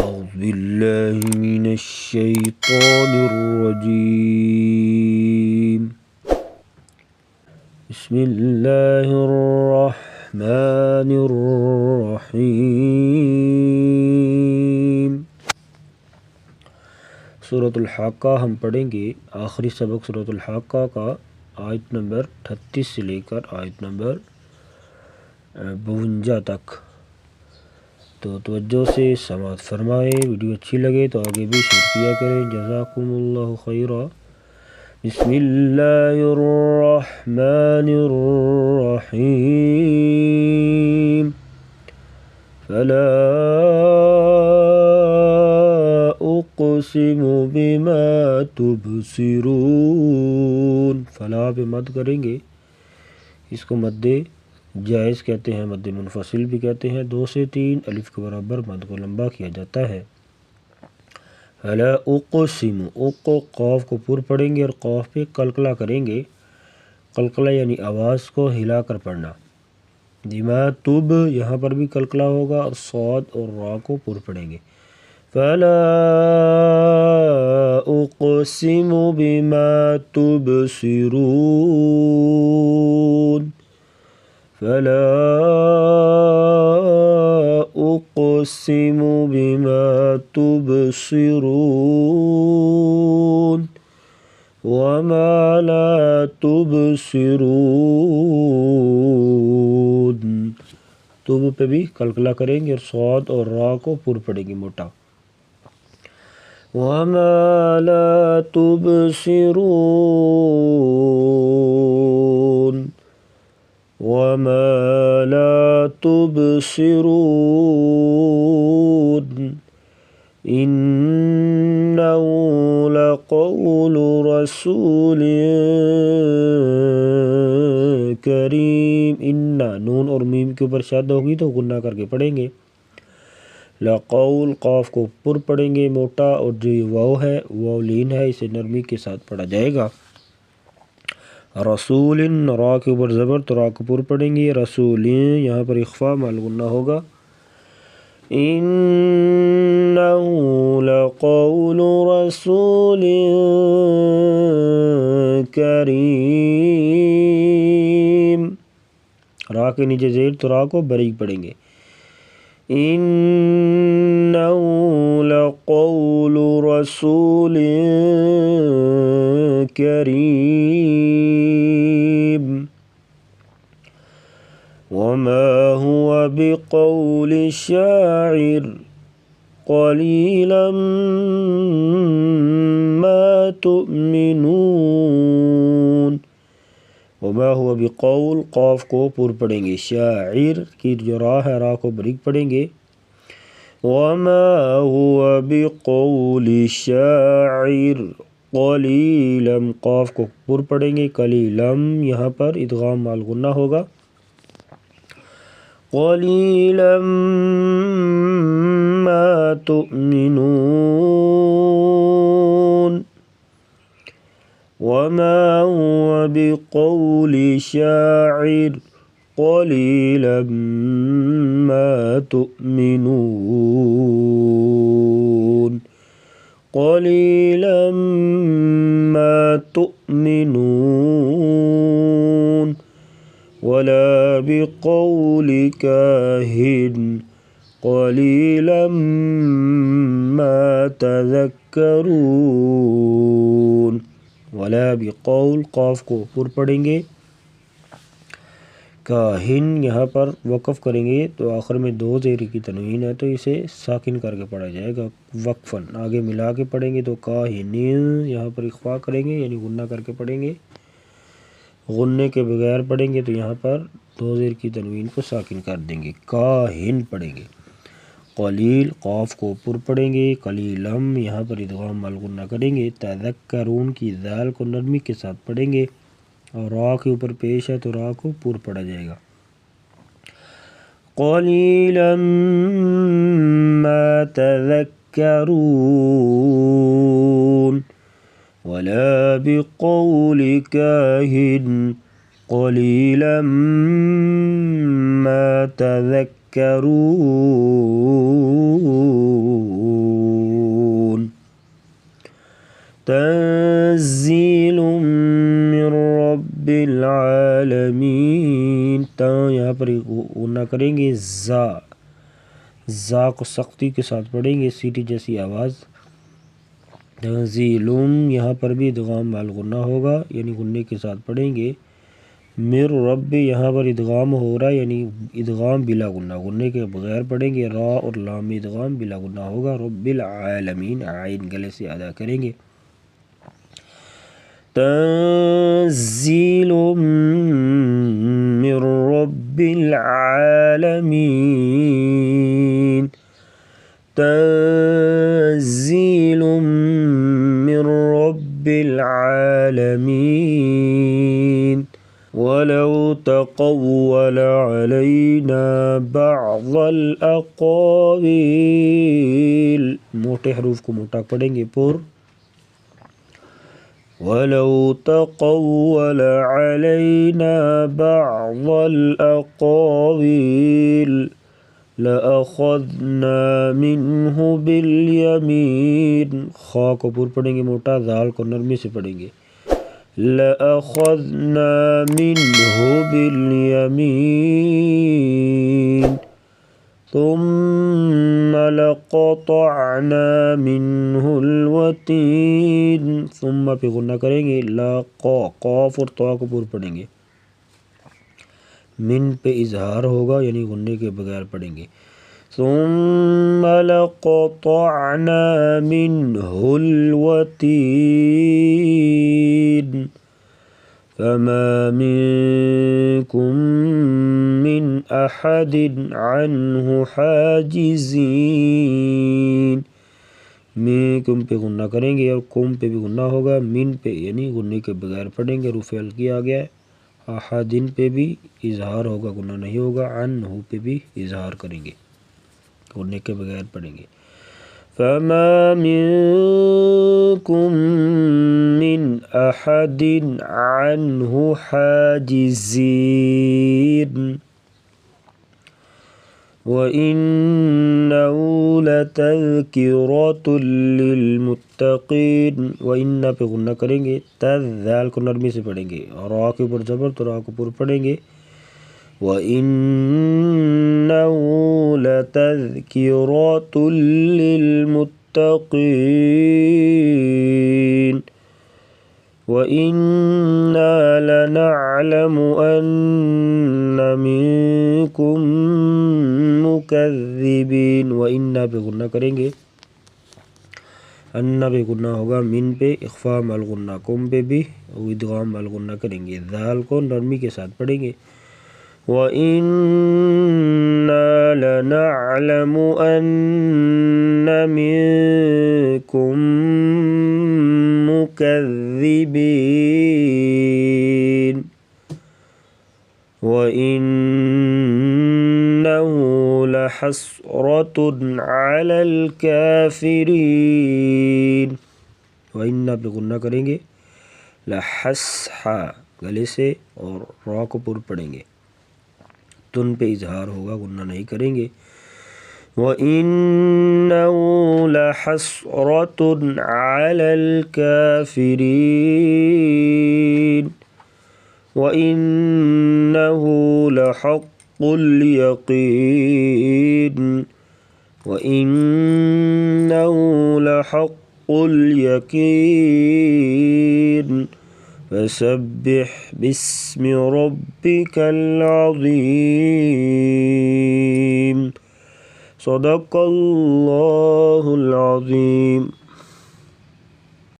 أعوذ بالله من الشيطان الرجيم بسم الله الرحمن الرحيم। सूरतुल हाक्का हम पढ़ेंगे। आखिरी सबक सूरतुल हाक्का का आयत नंबर 38 से लेकर आयत नंबर 52 तक। तो तवज्जो से समाअत फरमाए। वीडियो अच्छी लगे तो आगे भी शेयर किया करें। जज़ाकुमुल्लाहु खैरा। बिस्मिल्लाहिर्रहमानिर्रहीम। फला उक़सिमु बिमा तुबसिरून। फला पे मद करेंगे। इसको मद्दे जायज़ कहते हैं, मद्दे मुनफसिल भी कहते हैं। 2 से 3 अलिफ के बराबर मद को लंबा किया जाता है। फला उक़सिमु, क़ाफ को पुर पढ़ेंगे और क़ाफ पे कलकला करेंगे। कलकला यानी आवाज़ को हिलाकर पढ़ना। बिमा तुब यहाँ पर भी कलकला होगा और सौद और रा को पुर पढ़ेंगे। फला उक़सिमु बिमा तुबसिरून। फला उक़सिमु बिमा तुबसिरून वमा ला तुबसिरून। तुब पे भी कलकला करेंगे और सौद और रा को पुर पड़ेंगे मोटा। वमा ला तुबसिरून वमा ला तुबसिरून इन्नहु लक़ौलु रसूलिन करीम। इन्ना नून और मीम के ऊपर शद होगी तो गुन्ना करके पढ़ेंगे। लक़ौल क़ाफ को पुर पढ़ेंगे मोटा और जो ये वाव है वाव लीन है, इसे नरमी के साथ पढ़ा जाएगा। रसूलिन रा के ऊपर ज़बर तो रा को पुर पढ़ेंगे। रसूलिन यहाँ पर इख्फा माल गुन्ना होगा। इन्नहु लक़ौलु रसूलिन करीम। रा के नीचे ज़ेर तो रा को बरीक पढ़ेंगे। इन्नहु लक़ौलु रसूलिन करीम वमा हुवा बिक़ौलि शाइर क़लीलन मा तुअमिनून। वमा हुवा बिक़ौल क़ाफ को पुर पढ़ेंगे। शाइर की जो रा है रा को बरीक पढ़ेंगे। वमा हुवा बिक़ौलि शाइर क़लीलन क़ाफ को पुर पढ़ेंगे। क़लीलम यहाँ पर इदगाम माल गुन्ना होगा। क़लीलन मा तुअमिनून वमा हुवा बिक़ौलि शाइर क़लीलन मा तुअमिनून क़लीलन मा तुअमिनून वला बिक़ौलि काहिन क़लीलन मा तज़क्करून। वला बिक़ौल क़ाफ को पुर पढ़ेंगे। काहिन यहाँ पर वक़फ़ करेंगे तो आखिर में 2 ज़ेर की तनवीन है तो इसे साकिन करके पढ़ा जाएगा वक्फ़न। आगे मिला के पढ़ेंगे तो काहिन यहाँ पर इख्फ़ा करेंगे यानी गुन्ना करके पढ़ेंगे। गुन्ने के बगैर पढ़ेंगे तो यहाँ पर 2 ज़ेर की तनवीन को साकिन कर देंगे। काहिन पढ़ेंगे। क़लील क़ाफ को पुर पढ़ेंगे। क़लीलम यहाँ पर इदगाम माल गुन्ना करेंगे। तज़क्करून की ज़ाल को नरमी के साथ पढ़ेंगे और रा के ऊपर पेश है तो रा को पुर पढ़ा जाएगा। क़लीलन मा तज़क्करून वला बिक़ौलि काहिन क़लीलन मा तज़क्करून। तंज़ीलुम मिर रब्बिल आलमीन। यहाँ पर गुन्ना करेंगे ज़ा को सख्ती के साथ पढ़ेंगे, सीटी जैसी आवाज़। तंज़ीलुम यहाँ पर भी इदगाम बाल गुन्ना होगा, यानी गुन्ने के साथ पढ़ेंगे। मिर रब्ब यहाँ पर इदगाम हो रहा है, यानी इदगाम बिला गुन्ना, गुन्ने के बगैर पढ़ेंगे। रा और लाम में इदगाम बिला गुन्ना होगा। रब्बिल आलमीन, आइन गले से अदा करेंगे। तंज़ीलुम मिर रब्बिल आलमीन। तंज़ीलुम मिर रब्बिल आलमीन। वलौ तक़व्वल अलैना बअज़ल अक़ावील, मोटे हरूफ को मोटा पढ़ेंगे पुर। वलौ तक़व्वल अलैना बअज़ल अक़ावील लअख़ज़ना मिन्हु बिल-यमीन। खा को पुर पढ़ेंगे मोटा, ज़ाल को नरमी से पढ़ेंगे। लअख़ज़ना मिन्हु बिल-यमीन सुम्म लक़तअना मिन्हुल वतीन। सुम्मा पे गुन्ना करेंगे। क़ाफ़ और ता को पुर पढ़ेंगे। मिन पे इजहार होगा, यानी गुन्ने के बगैर पढ़ेंगे। सुम्म लक़तअना मिन्हुल वतीन फमा मिनकुम मिन अहदिन अन्हु हाजिज़ीन। मिनकुम पे गुन्ना करेंगे और कुम पे भी गुन्ना होगा। मिन पे यानी गुन्ने के बगैर पढ़ेंगे, रुफ़े हल्की आ गया है। अहादिन पे भी इजहार होगा, गुन्ना नहीं होगा। अन्हु पे भी इजहार करेंगे, गुन्ने के बगैर पढ़ेंगे। फमा मिनकुम मिन अहदिन अन्हु हाजिज़ीन व इन्नहु लतज़किरतुल लिलमुत्तक़ीन। व इन्ना पे गुन्ना करेंगे, तज़ को नरमी से पढ़ेंगे। रा के ऊपर ज़बर, तो रा को पुर पढ़ेंगे। व इन्नहु लतज़किरतुल लिलमुत्तक़ीन व इन्ना लनअलमु अन्ना मिनकुम मुकज़्ज़िबीन। व इन्ना पे गुन्ना करेंगे, अन्ना पे गुन्ना होगा। मिन पे इख्फा मल गुन्ना, कुम पे भी इदगाम मल गुन्ना करेंगे। ज़ाल को नरमी के साथ पढ़ेंगे। व इन्ना लनअलमु अन्ना मिनकुम मुकज़्ज़िबीन व इन्नहु लहस्रतुन अलल काफिरीन। व इन्ना पे गुन्ना करेंगे। लहस्हा गले से और रा को पुर पढ़ेंगे। तुन पे इजहार होगा, गुन्ना नहीं करेंगे। व इन्नहु लहस्रतुन अलल काफिरीन व इन्नहु लहक़्क़ुल यक़ीन व इन्नहु लहक़्क़ुल यक़ीन फसब्बिह बिस्मि रब्बिकल अज़ीम। सदक़ल्लाहुल अज़ीम।